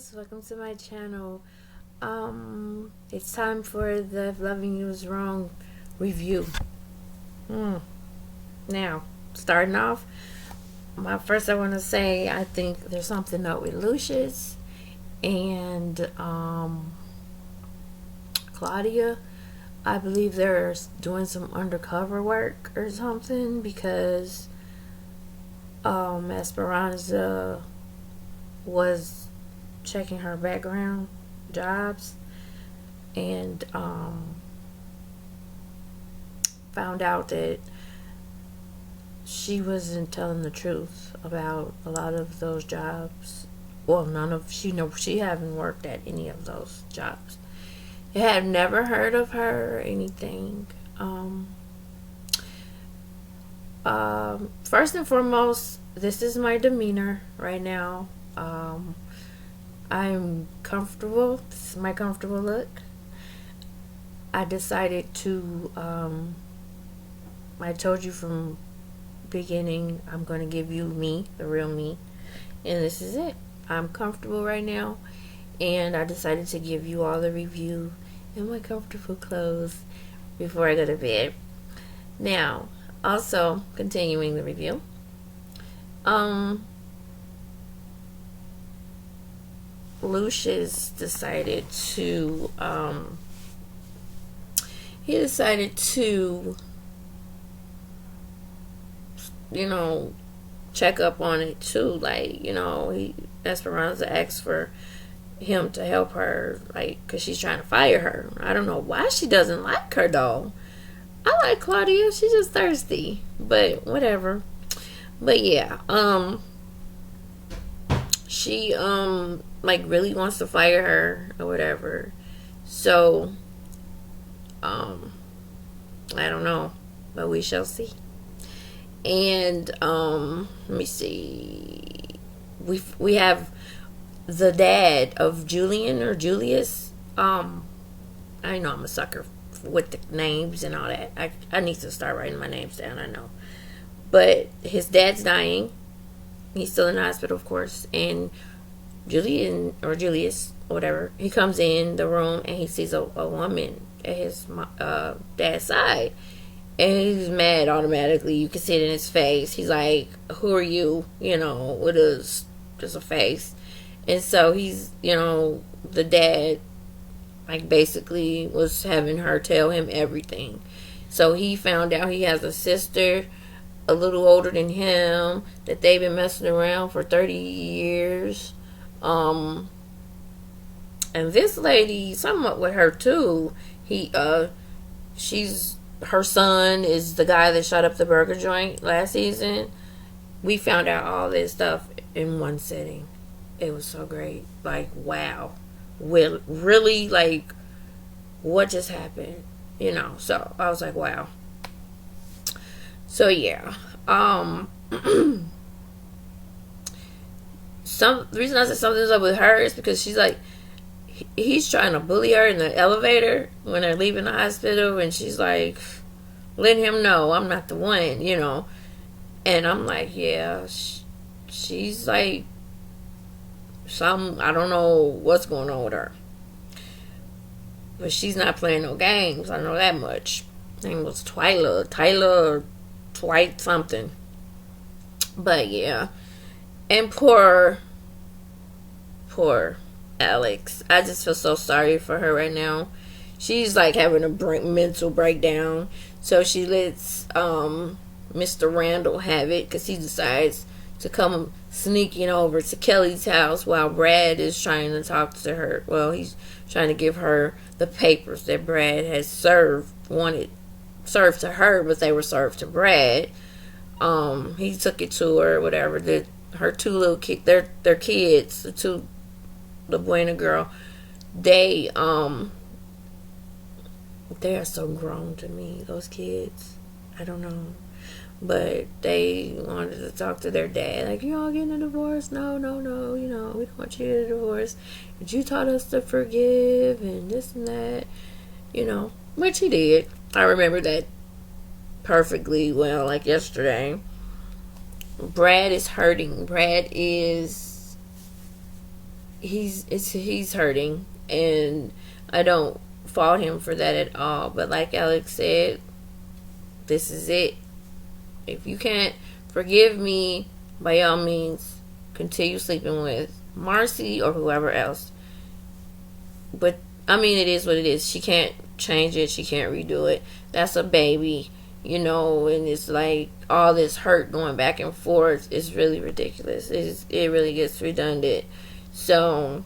guys, welcome to my channel. It's time for the If Loving You Is Wrong review. Now, starting off, first I want to say I think there's something up with Lucius and Claudia. I believe they're doing some undercover work or something because Esperanza was checking her background jobs and found out that she wasn't telling the truth about a lot of those jobs. Well, she haven't worked at any of those jobs. I had never heard of her or anything. First and foremost, this is my demeanor right now. I'm comfortable. This is my comfortable look. I decided to, I told you from beginning, I'm going to give you me, the real me. And this is it. I'm comfortable right now. And I decided to give you all the review in my comfortable clothes before I go to bed. Now, also, continuing the review. Lucius decided to check up on it too. Like, Esperanza asked for him to help her, like, because she's trying to fire her. I don't know why she doesn't like her though. I like Claudia. She's just thirsty, but whatever. But yeah, she like really wants to fire her or whatever. So I don't know, but we shall see. And let me see. We have the dad of Julian or Julius. I know I'm a sucker with the names and all that. I need to start writing my names down, I know. But his dad's dying. He's still in the hospital, of course. And Julian, or Julius, or whatever, he comes in the room and he sees a woman at his dad's side. And he's mad automatically. You can see it in his face. He's like, who are you? With just a face. And so he's, the dad, like, basically was having her tell him everything. So he found out he has a sister a little older than him that they've been messing around for 30 years. And this lady, somewhat with her too. Her son is the guy that shot up the burger joint last season. We found out all this stuff in one sitting. It was so great. Like, wow. Really, like, what just happened? So I was like, wow. So yeah. The reason I said something's up with her is because she's like, he's trying to bully her in the elevator when they're leaving the hospital, and she's like, letting him know I'm not the one, And I'm like, yeah, she's like, I don't know what's going on with her. But she's not playing no games, I know that much. Her name was Tyler, Dwight something. But yeah. And poor Alex. I just feel so sorry for her right now. She's like having a mental breakdown. So she lets Mr. Randall have it because he decides to come sneaking over to Kelly's house while Brad is trying to talk to her. Well, he's trying to give her the papers that Brad has served to her, but they were served to Brad. He took it to her, whatever. Her two little kids, their kids, the boy and the girl, they are so grown to me, those kids. I don't know. But they wanted to talk to their dad. Like, you all getting a divorce? No. We don't want you to get a divorce. But you taught us to forgive and this and that. Which he did. I remember that perfectly well, like yesterday. Brad is hurting. Brad is he's hurting, and I don't fault him for that at all. But like Alex said, this is it. If you can't forgive me, by all means, continue sleeping with Marcy or whoever else. But I mean, it is what it is. She can't change it. She can't redo it. That's a baby, and it's like all this hurt going back and forth is really ridiculous. It really gets redundant. So,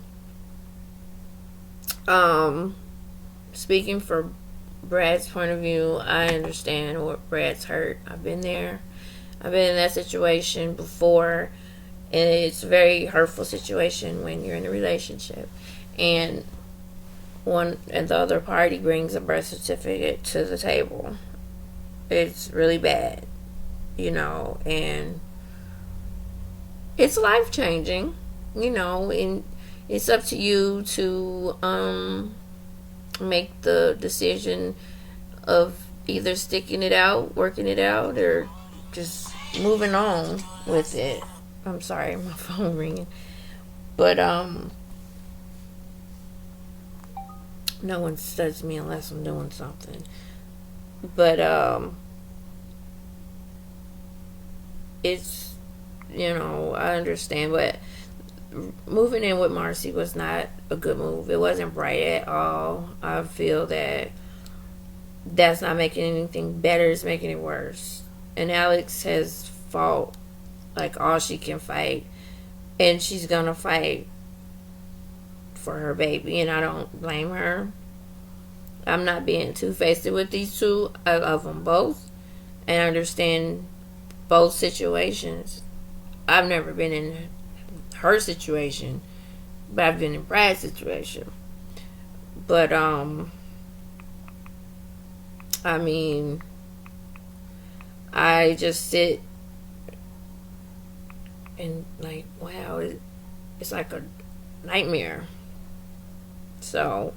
speaking for Brad's point of view, I understand what Brad's hurt. I've been there. I've been in that situation before, and it's a very hurtful situation when you're in a relationship, and the other party brings a birth certificate to the table. It's really bad, and it's life changing, and it's up to you to make the decision of either sticking it out, working it out, or just moving on with it. I'm sorry, my phone ringing. But no one studs me unless I'm doing something. But it's I understand, but moving in with Marcy was not a good move. It wasn't bright at all. I feel that's not making anything better. It's making it worse. And Alex has fought like all she can fight, and she's gonna fight for her baby, and I don't blame her. I'm not being two-faced with these two. I love them both and I understand both situations. I've never been in her situation, but I've been in Brad's situation. But I mean, I just sit and like, wow, it's like a nightmare. So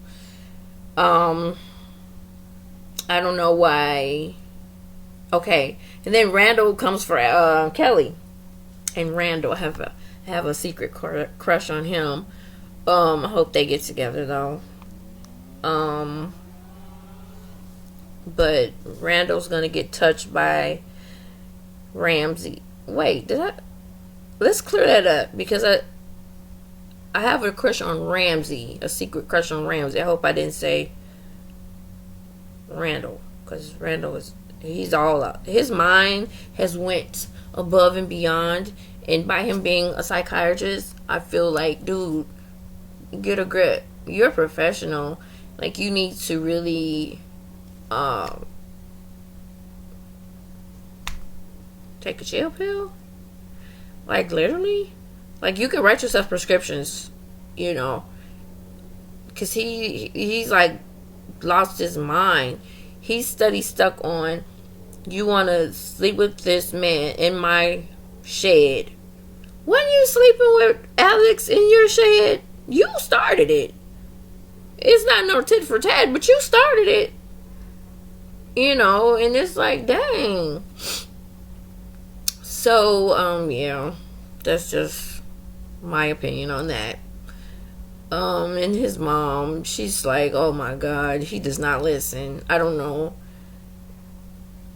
I don't know why. Okay, and then Randall comes for Kelly, and Randall have a secret crush on him. I hope they get together though. But Randall's gonna get touched by Ramsey. Wait, let's clear that up, because I have a crush on Ramsey, a secret crush on Ramsey. I hope I didn't say Randall, because Randall he's all up. His mind has went above and beyond, and by him being a psychiatrist, I feel like, dude, get a grip. You're a professional. Like, you need to really take a chill pill. Like, literally. Like, you can write yourself prescriptions, because he's like lost his mind. He's stuck on, you want to sleep with this man in my shed. When you sleeping with Alex in your shed, you started it. It's not no tit for tat, but you started it. And it's like, dang. So, yeah, that's just my opinion on that. And his mom, she's like, oh my God, he does not listen. I don't know.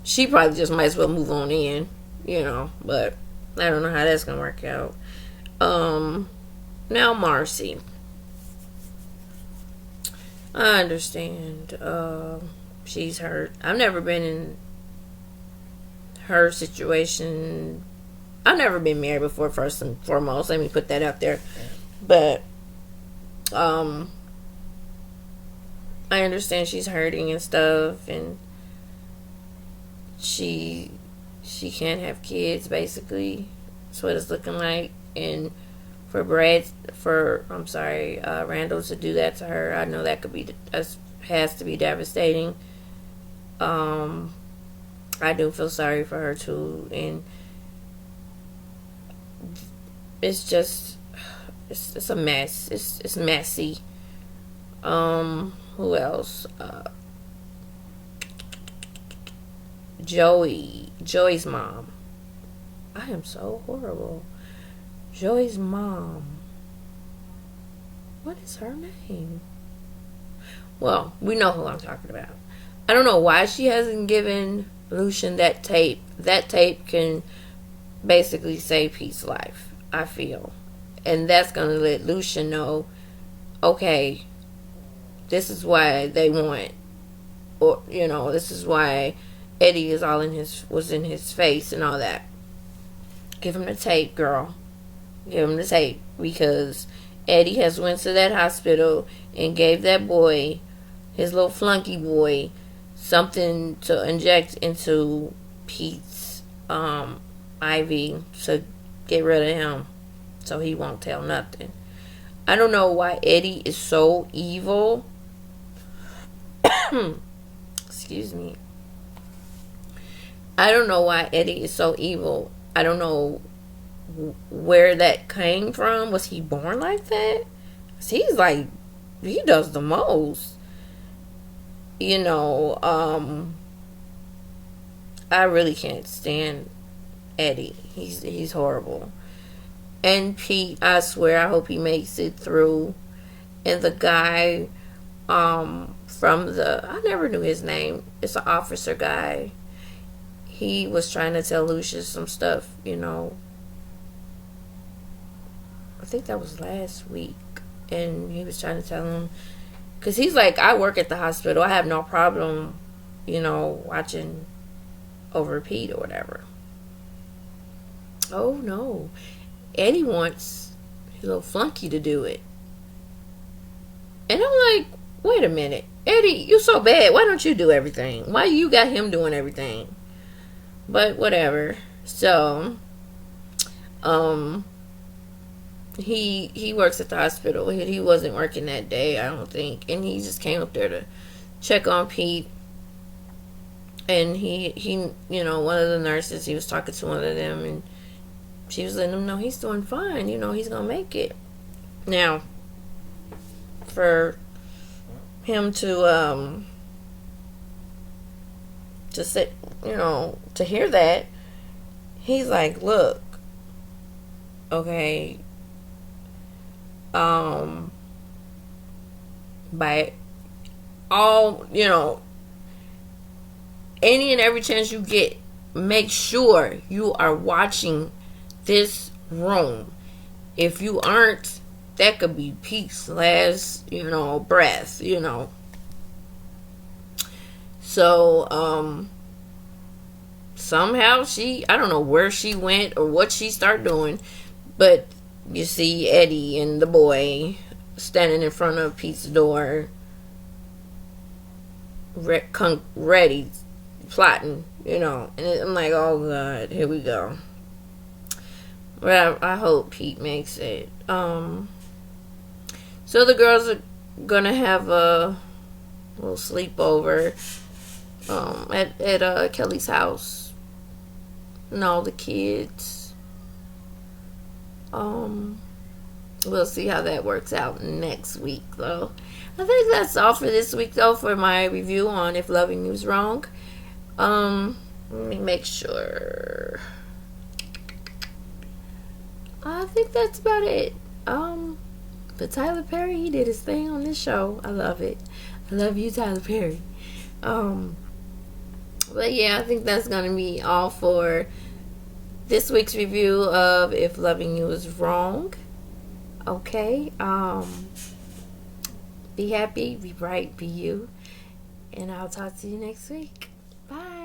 She probably just might as well move on in, but I don't know how that's gonna work out. Now Marcy. I understand. She's hurt. I've never been in her situation. I've never been married before, first and foremost. Let me put that out there. But I understand she's hurting and stuff, and she can't have kids, basically. That's what it's looking like. And for Randall to do that to her, I know that has to be devastating. I do feel sorry for her too, and it's just it's a mess. It's messy. Who else? Joey's mom. I am so horrible. Joey's mom. What is her name? Well, we know who I'm talking about. I don't know why she hasn't given Lucian that tape. That tape can basically save Pete's life, I feel. And that's going to let Lucian know, okay, this is why they want, or, this is why Eddie is was in his face and all that. Give him the tape, girl. Give him the tape, because Eddie has went to that hospital and gave that boy, his little flunky boy, something to inject into Pete's IV to get rid of him, so he won't tell nothing. I don't know why Eddie is so evil. Excuse me. I don't know why Eddie is so evil. I don't know where that came from. Was he born like that? He's like, he does the most. I really can't stand Eddie. He's horrible. And Pete, I swear, I hope he makes it through. And the guy from I never knew his name. It's an officer guy. He was trying to tell Lucius some stuff, I think that was last week. And he was trying to tell him, because he's like, I work at the hospital. I have no problem, watching over Pete or whatever. Oh, no. Eddie wants his little flunky to do it. And I'm like, wait a minute. Eddie, you so bad. Why don't you do everything? Why you got him doing everything? But whatever. So, he works at the hospital. He wasn't working that day, I don't think. And he just came up there to check on Pete. And he one of the nurses, he was talking to one of them, and she was letting him know he's doing fine. He's going to make it. Now, for him to say, to hear that, he's like, look, okay, by all, any and every chance you get, make sure you are watching this room. If you aren't, that could be Pete's last, breath, So, somehow I don't know where she went or what she started doing, but you see Eddie and the boy standing in front of Pete's door, ready, plotting, and I'm like, oh God, here we go. Well, I hope Pete makes it. So the girls are gonna have a little sleepover at Kelly's house, and all the kids. We'll see how that works out next week, though. I think that's all for this week, though, for my review on If Loving You Is Wrong. Let me make sure. I think that's about it. But Tyler Perry, he did his thing on this show. I love it. I love you, Tyler Perry. But yeah, I think that's gonna be all for this week's review of If Loving You Is Wrong. Okay. Be happy, be bright, be you. And I'll talk to you next week. Bye.